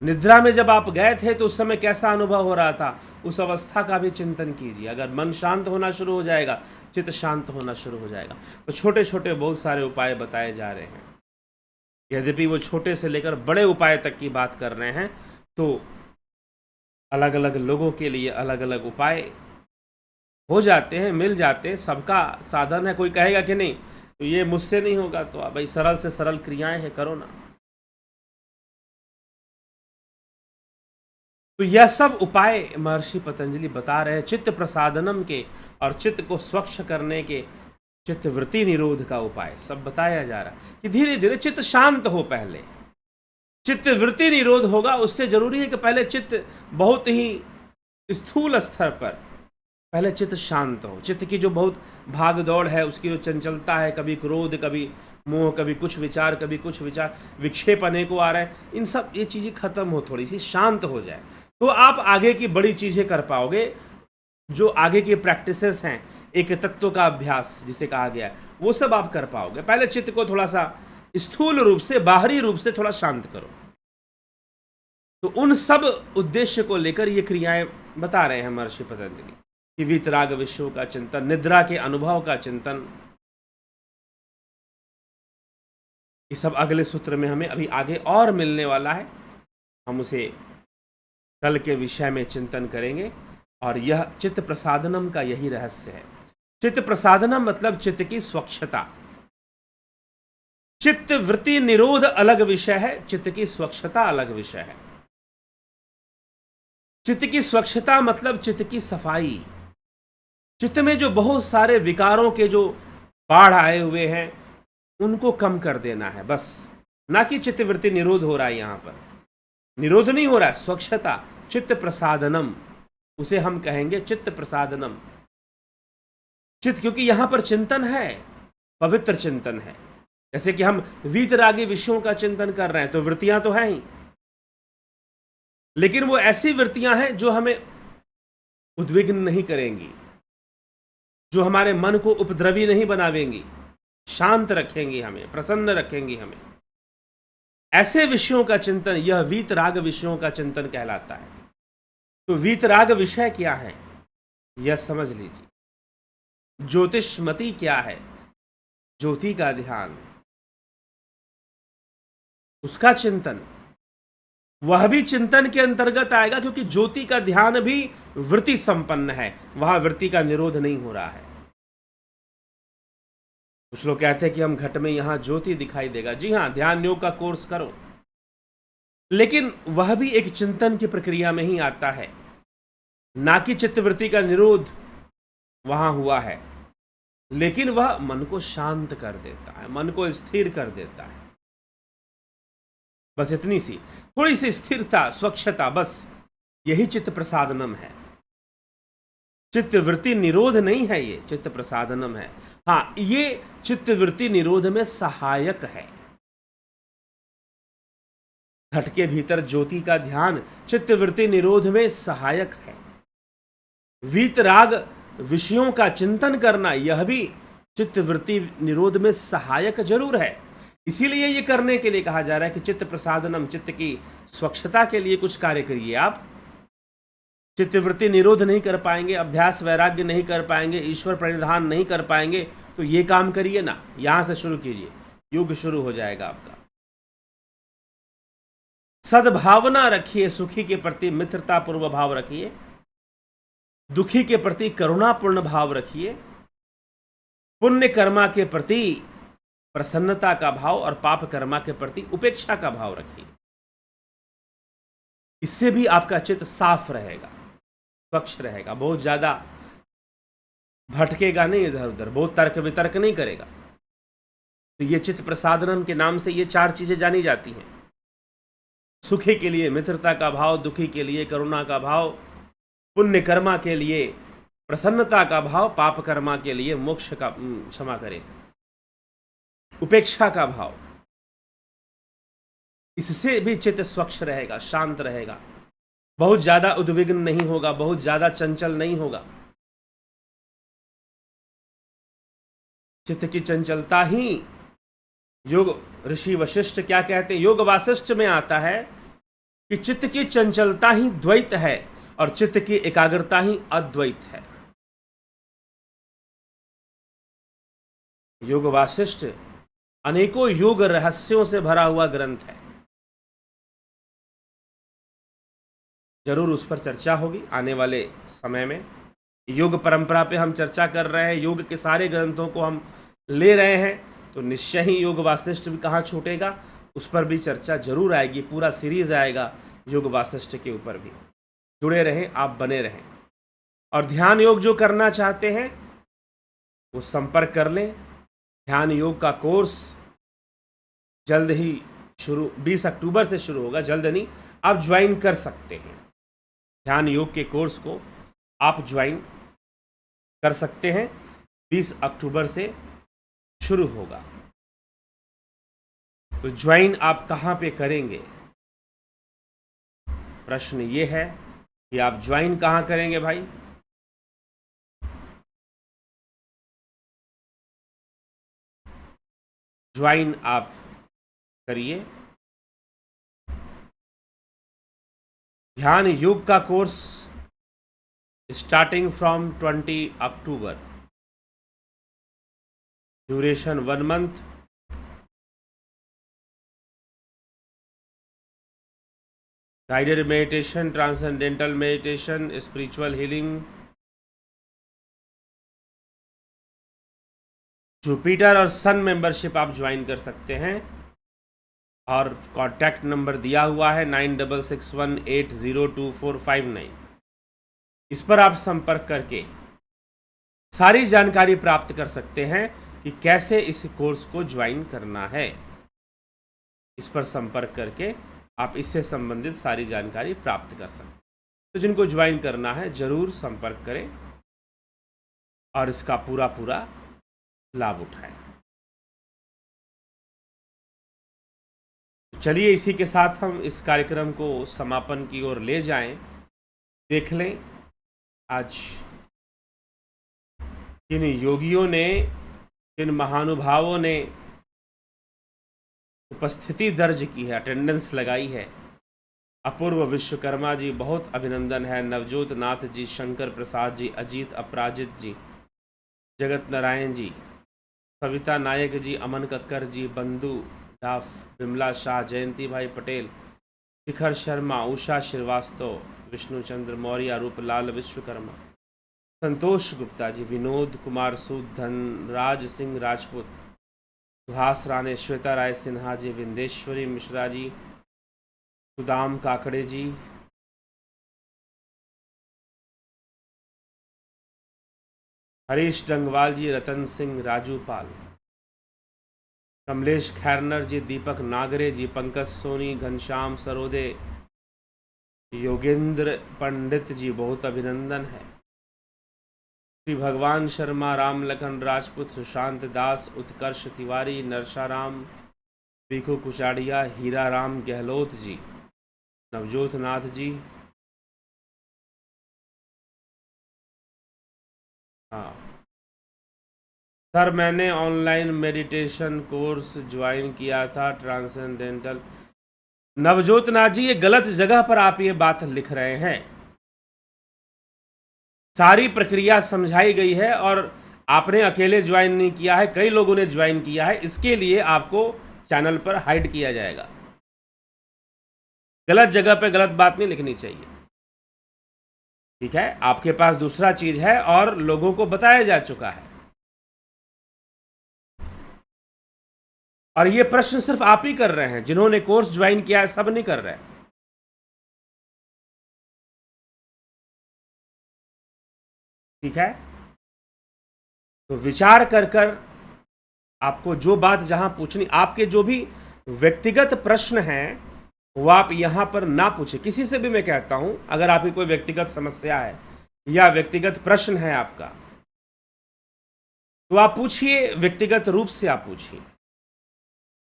निद्रा में जब आप गए थे तो उस समय कैसा अनुभव हो रहा था, उस अवस्था का भी चिंतन कीजिए। अगर मन शांत होना शुरू हो जाएगा, चित्त शांत होना शुरू हो जाएगा। तो छोटे छोटे बहुत सारे उपाय बताए जा रहे हैं। यद्यपि वो छोटे से लेकर बड़े उपाय तक की बात कर रहे हैं, तो अलग अलग लोगों के लिए अलग अलग उपाय हो जाते हैं, मिल जाते हैं। सबका साधन है, कोई कहेगा कि नहीं तो ये मुझसे नहीं होगा, तो भाई सरल से सरल क्रियाएं हैं, करो ना। तो यह सब उपाय महर्षि पतंजलि बता रहे हैं चित्त प्रसादनम के, और चित्त को स्वच्छ करने के, चित्त वृत्ति निरोध का उपाय सब बताया जा रहा है कि धीरे धीरे चित्त शांत हो। पहले चित्त वृत्ति निरोध होगा, उससे जरूरी है कि पहले चित्त बहुत ही स्थूल स्तर पर पहले चित्त शांत हो। चित्त की जो बहुत भाग दौड़ है, उसकी जो चंचलता है, कभी क्रोध, कभी मोह, कभी कुछ विचार, कभी कुछ विचार, विक्षेप अनेकों को आ रहे हैं, इन सब ये चीज़ें खत्म हो, थोड़ी सी शांत हो जाए, तो आप आगे की बड़ी चीज़ें कर पाओगे। जो आगे की प्रैक्टिसेस हैं, एक तत्व का अभ्यास जिसे कहा गया है, वो सब आप कर पाओगे। पहले चित्त को थोड़ा सा स्थूल रूप से, बाहरी रूप से थोड़ा शांत करो। तो उन सब उद्देश्य को लेकर ये क्रियाएं बता रहे हैं महर्षि पतंजलि कि वीतराग विषयों का चिंतन, निद्रा के अनुभव का चिंतन, ये सब अगले सूत्र में हमें अभी आगे और मिलने वाला है। हम उसे कल के विषय में चिंतन करेंगे। और यह चित्त प्रसादनम का यही रहस्य है। चित्त प्रसादनम मतलब चित्त की स्वच्छता। चित्त वृत्ति निरोध अलग विषय है, चित्त की स्वच्छता अलग विषय है। चित्त की स्वच्छता मतलब चित्त की सफाई। चित्त में जो बहुत सारे विकारों के जो बाढ़ आए हुए हैं, उनको कम कर देना है बस। ना कि चित्त वृत्ति निरोध हो रहा है, यहां पर निरोध नहीं हो रहा है, स्वच्छता, चित्त प्रसादनम, उसे हम कहेंगे चित्त प्रसादनम। चित्त, क्योंकि यहां पर चिंतन है, पवित्र चिंतन है। जैसे कि हम वीतरागी विषयों का चिंतन कर रहे हैं, तो वृत्तियां तो हैं ही, लेकिन वो ऐसी वृत्तियां हैं जो हमें उद्विग्न नहीं करेंगी, जो हमारे मन को उपद्रवी नहीं बनावेंगी, शांत रखेंगी, हमें प्रसन्न रखेंगी हमें। ऐसे विषयों का चिंतन, यह वीतराग विषयों का चिंतन कहलाता है। तो वीतराग विषय क्या है, यह समझ लीजिए। ज्योतिषमति क्या है, ज्योति का ध्यान, उसका चिंतन, वह भी चिंतन के अंतर्गत आएगा, क्योंकि ज्योति का ध्यान भी वृत्ति संपन्न है, वहां वृत्ति का निरोध नहीं हो रहा है। कुछ लोग कहते हैं कि हम घट में यहां ज्योति दिखाई देगा। जी हां, ध्यान योग का कोर्स करो, लेकिन वह भी एक चिंतन की प्रक्रिया में ही आता है, ना कि चित्तवृत्ति का निरोध वहां हुआ है, लेकिन वह मन को शांत कर देता है, मन को स्थिर कर देता है। बस इतनी सी थोड़ी सी स्थिरता, स्वच्छता, बस यही चित्त प्रसादनम है। चित्तवृत्ति निरोध नहीं है, ये चित्त प्रसादनम है। हाँ, ये चित्तवृत्ति निरोध में सहायक है। घट के भीतर ज्योति का ध्यान चित्तवृत्ति निरोध में सहायक है। वीतराग विषयों का चिंतन करना, यह भी चित्तवृत्ति निरोध में सहायक जरूर है। इसीलिए ये करने के लिए कहा जा रहा है कि चित्त प्रसादनम, चित्त की स्वच्छता के लिए कुछ कार्य करिए। आप चित्तवृत्ति निरोध नहीं कर पाएंगे, अभ्यास वैराग्य नहीं कर पाएंगे, ईश्वर प्रणिधान नहीं कर पाएंगे, तो ये काम करिए ना, यहां से शुरू कीजिए, युग शुरू हो जाएगा आपका। सद्भावना रखिए, सुखी के प्रति मित्रता पूर्व भाव रखिए, दुखी के प्रति करुणापूर्ण भाव रखिए, पुण्य कर्मा के प्रति प्रसन्नता का भाव और पाप कर्मा के प्रति उपेक्षा का भाव रखिए। इससे भी आपका चित्त साफ रहेगा, स्वच्छ रहेगा, बहुत ज्यादा भटकेगा नहीं इधर उधर, बहुत तर्क वितर्क नहीं करेगा। तो ये चित्त प्रसादनम के नाम से ये 4 चीजें जानी जाती हैं। सुखी के लिए मित्रता का भाव, दुखी के लिए करुणा का भाव, पुण्य कर्मा के लिए प्रसन्नता का भाव, पाप कर्मा के लिए मोक्ष का, क्षमा करें, उपेक्षा का भाव। इससे भी चित्त स्वच्छ रहेगा, शांत रहेगा, बहुत ज्यादा उद्विग्न नहीं होगा, बहुत ज्यादा चंचल नहीं होगा। चित्त की चंचलता ही योग ऋषि वशिष्ठ क्या कहते हैं, योग वासिष्ठ में आता है कि चित्त की चंचलता ही द्वैत है और चित्त की एकाग्रता ही अद्वैत है। योग वासिष्ठ अनेकों योग रहस्यों से भरा हुआ ग्रंथ है, जरूर उस पर चर्चा होगी आने वाले समय में। योग परंपरा पे हम चर्चा कर रहे हैं, योग के सारे ग्रंथों को हम ले रहे हैं, तो निश्चय ही योग वासिष्ठ भी कहाँ छूटेगा, उस पर भी चर्चा जरूर आएगी, पूरा सीरीज आएगा योग वासिष्ठ के ऊपर भी। जुड़े रहें, आप बने रहें। और ध्यान योग जो करना चाहते हैं वो संपर्क कर लें। ध्यान योग का कोर्स जल्द ही शुरू, 20 अक्टूबर से शुरू होगा, जल्द नहीं, आप ज्वाइन कर सकते हैं। ध्यान योग के कोर्स को आप ज्वाइन कर सकते हैं, 20 अक्टूबर से शुरू होगा। तो ज्वाइन आप कहाँ पे करेंगे, प्रश्न ये है कि आप ज्वाइन कहाँ करेंगे भाई। ज्वाइन आप करिए ध्यान योग का course starting from 20 October, duration 1 month. Guided meditation, transcendental meditation, spiritual healing. Jupiter और सन मेंबरशिप आप ज्वाइन कर सकते हैं और कॉन्टैक्ट नंबर दिया हुआ है 9661802459। इस पर आप संपर्क करके सारी जानकारी प्राप्त कर सकते हैं कि कैसे इस कोर्स को ज्वाइन करना है। इस पर संपर्क करके आप इससे संबंधित सारी जानकारी प्राप्त कर सकते हैं। तो जिनको ज्वाइन करना है जरूर संपर्क करें और इसका पूरा लाभ उठाएं। चलिए इसी के साथ हम इस कार्यक्रम को समापन की ओर ले जाएं। देख लें आज किन योगियों ने, किन महानुभावों ने उपस्थिति दर्ज की है, अटेंडेंस लगाई है। अपूर्व विश्वकर्मा जी, बहुत अभिनंदन है। नवजोत नाथ जी, शंकर प्रसाद जी, अजीत अपराजित जी, जगत नारायण जी, सविता नायक जी, अमन कक्कर जी, बंधु डाफ, विमला शाह, जयंती भाई पटेल, शिखर शर्मा, उषा श्रीवास्तव, विष्णुचंद्र मौर्य, रूपलाल विश्वकर्मा, संतोष गुप्ता जी, विनोद कुमार सूद, धनराज सिंह राजपूत, सुहास राणे, श्वेता राय सिन्हा जी, विंदेश्वरी मिश्रा जी, सुदाम काकड़े जी, हरीश डंगवाल जी, रतन सिंह, राजू पाल, कमलेश खैरनर जी, दीपक नागरे जी, पंकज सोनी, घनश्याम सरोदे, योगेंद्र पंडित जी, बहुत अभिनंदन है। श्री भगवान शर्मा, राम लखन राजपूत, सुशांत दास, उत्कर्ष तिवारी, नरसाराम, पीकू कुचाड़िया, हीरा राम गहलोत जी, नवजोत नाथ जी, हाँ सर मैंने ऑनलाइन मेडिटेशन कोर्स ज्वाइन किया था ट्रांसेंडेंटल। नवजोत नाथ जी, ये गलत जगह पर आप ये बात लिख रहे हैं। सारी प्रक्रिया समझाई गई है और आपने अकेले ज्वाइन नहीं किया है, कई लोगों ने ज्वाइन किया है। इसके लिए आपको चैनल पर हाइड किया जाएगा। गलत जगह पे गलत बात नहीं लिखनी चाहिए, ठीक है। आपके पास दूसरा चीज है और लोगों को बताया जा चुका है। और ये प्रश्न सिर्फ आप ही कर रहे हैं, जिन्होंने कोर्स ज्वाइन किया है सब नहीं कर रहे हैं, ठीक है। तो विचार कर कर आपको जो बात जहां पूछनी, आपके जो भी व्यक्तिगत प्रश्न हैं वो आप यहां पर ना पूछे। किसी से भी मैं कहता हूं, अगर आपकी कोई व्यक्तिगत समस्या है या व्यक्तिगत प्रश्न है आपका, तो आप पूछिए, व्यक्तिगत रूप से आप पूछिए।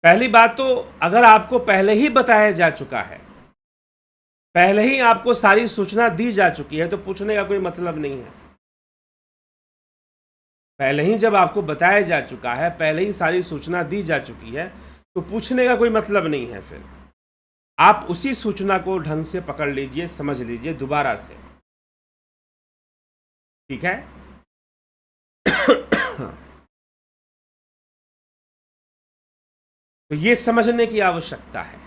पहली बात तो अगर आपको पहले ही बताया जा चुका है, पहले ही आपको सारी सूचना दी जा चुकी है, तो पूछने का कोई मतलब नहीं है। पहले ही जब आपको बताया जा चुका है, पहले ही सारी सूचना दी जा चुकी है, तो पूछने का कोई मतलब नहीं है। फिर आप उसी सूचना को ढंग से पकड़ लीजिए, समझ लीजिए दोबारा से, ठीक है। तो ये समझने की आवश्यकता है,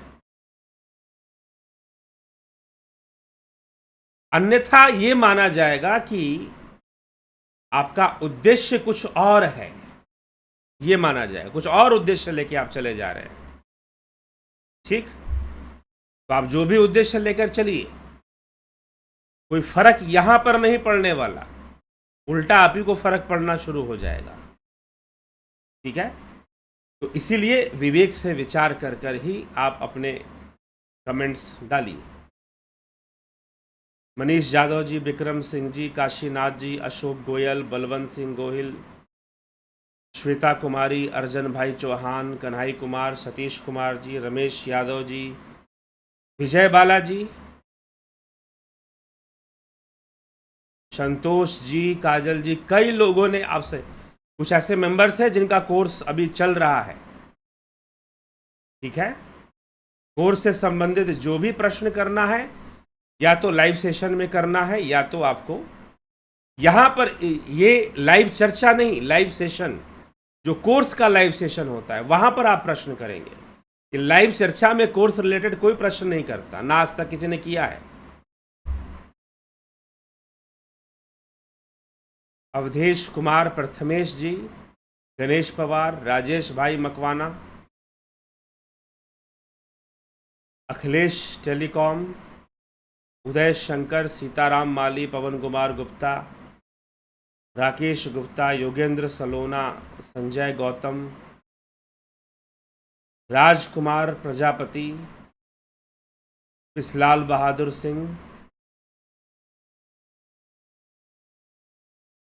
अन्यथा ये माना जाएगा कि आपका उद्देश्य कुछ और है। ये माना जाएगा कुछ और उद्देश्य लेके आप चले जा रहे हैं, ठीक। तो आप जो भी उद्देश्य लेकर चलिए, कोई फर्क यहां पर नहीं पड़ने वाला, उल्टा आप ही को फर्क पड़ना शुरू हो जाएगा, ठीक है। तो इसीलिए विवेक से विचार कर कर ही आप अपने कमेंट्स डालिए। मनीष यादव जी, विक्रम सिंह जी, काशीनाथ जी, अशोक गोयल, बलवंत सिंह गोहिल, श्वेता कुमारी, अर्जन भाई चौहान, कन्हई कुमार, सतीश कुमार जी, रमेश यादव जी, विजय बालाजी, संतोष जी, काजल जी, कई लोगों ने आपसे, कुछ ऐसे मेंबर्स हैं जिनका कोर्स अभी चल रहा है, ठीक है। कोर्स से संबंधित जो भी प्रश्न करना है, या तो लाइव सेशन में करना है, या तो आपको यहां पर, ये लाइव चर्चा नहीं, लाइव सेशन, जो कोर्स का लाइव सेशन होता है वहां पर आप प्रश्न करेंगे। कि लाइव चर्चा में कोर्स रिलेटेड कोई प्रश्न नहीं करता, ना आज तक किसी ने किया है। अवधेश कुमार, प्रथमेश जी, गणेश पवार, राजेश भाई मकवाना, अखिलेश टेलीकॉम, उदय शंकर, सीताराम माली, पवन कुमार गुप्ता, राकेश गुप्ता, योगेंद्र सलोना, संजय गौतम, राजकुमार प्रजापति, पिसलाल बहादुर सिंह,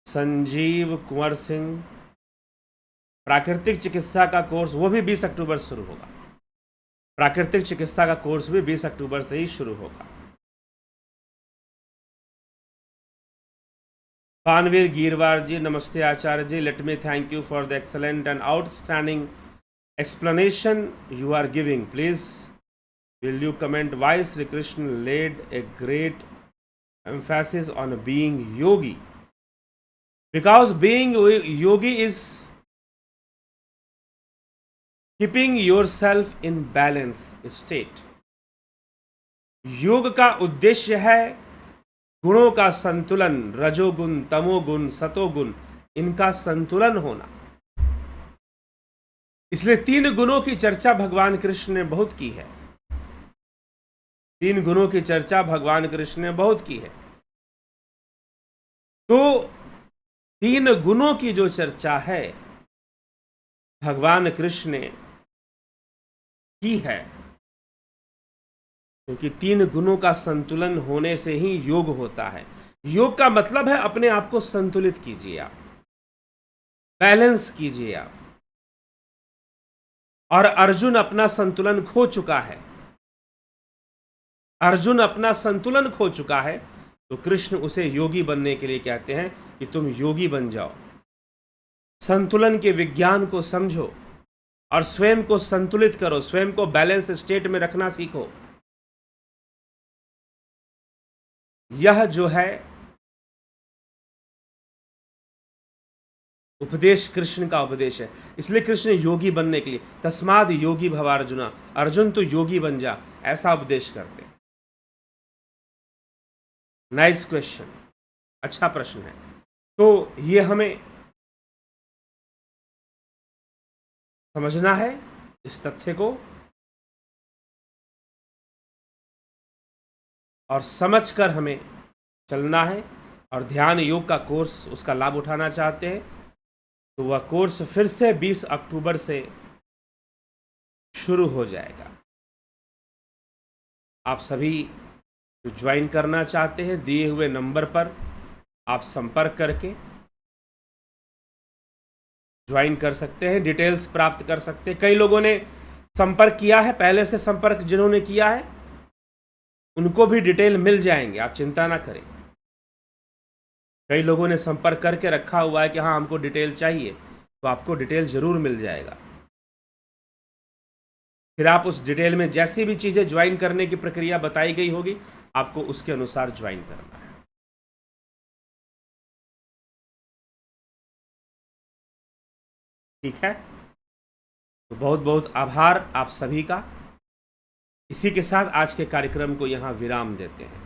संजीव कुंवर सिंह। प्राकृतिक चिकित्सा का कोर्स वो भी 20 अक्टूबर से शुरू होगा। प्राकृतिक चिकित्सा का कोर्स भी 20 अक्टूबर से ही शुरू होगा। पानवीर गिरवार जी, नमस्ते Acharya ji, let me thank you for the excellent and outstanding explanation you are giving. Please will you comment why Sri Krishna laid a great emphasis on being yogi? Because being yogi is keeping yourself in balance state. योग का उद्देश्य है गुणों का संतुलन, रजोगुण, तमोगुण, सतोगुण, इनका संतुलन होना। इसलिए 3 गुणों की चर्चा भगवान कृष्ण ने बहुत की है। तीन गुणों की चर्चा भगवान कृष्ण ने बहुत की है। तो तीन गुणों की जो चर्चा है भगवान कृष्ण ने की है, क्योंकि तीन गुणों का संतुलन होने से ही योग होता है। योग का मतलब है अपने आप को संतुलित कीजिए, आप बैलेंस कीजिए आप। और अर्जुन अपना संतुलन खो चुका है, अर्जुन अपना संतुलन खो चुका है, तो कृष्ण उसे योगी बनने के लिए कहते हैं कि तुम योगी बन जाओ, संतुलन के विज्ञान को समझो और स्वयं को संतुलित करो, स्वयं को बैलेंस स्टेट में रखना सीखो। यह जो है उपदेश कृष्ण का उपदेश है। इसलिए कृष्ण योगी बनने के लिए तस्माद योगी भवार्जुना, अर्जुन तो योगी बन जा, ऐसा उपदेश करते। नाइस क्वेश्चन, अच्छा प्रश्न है। तो ये हमें समझना है इस तथ्य को, और समझकर हमें चलना है। और ध्यान योग का कोर्स, उसका लाभ उठाना चाहते हैं तो वह कोर्स फिर से 20 अक्टूबर से शुरू हो जाएगा। आप सभी जो ज्वाइन करना चाहते हैं दिए हुए नंबर पर आप संपर्क करके ज्वाइन कर सकते हैं, डिटेल्स प्राप्त कर सकते हैं। कई लोगों ने संपर्क किया है, पहले से संपर्क जिन्होंने किया है उनको भी डिटेल मिल जाएंगे, आप चिंता ना करें। कई लोगों ने संपर्क करके रखा हुआ है कि हाँ हमको डिटेल चाहिए, तो आपको डिटेल जरूर मिल जाएगा। फिर आप उस डिटेल में जैसी भी चीजें ज्वाइन करने की प्रक्रिया बताई गई होगी आपको उसके अनुसार ज्वाइन करना है। ठीक है, तो बहुत बहुत आभार आप सभी का। इसी के साथ आज के कार्यक्रम को यहाँ विराम देते हैं।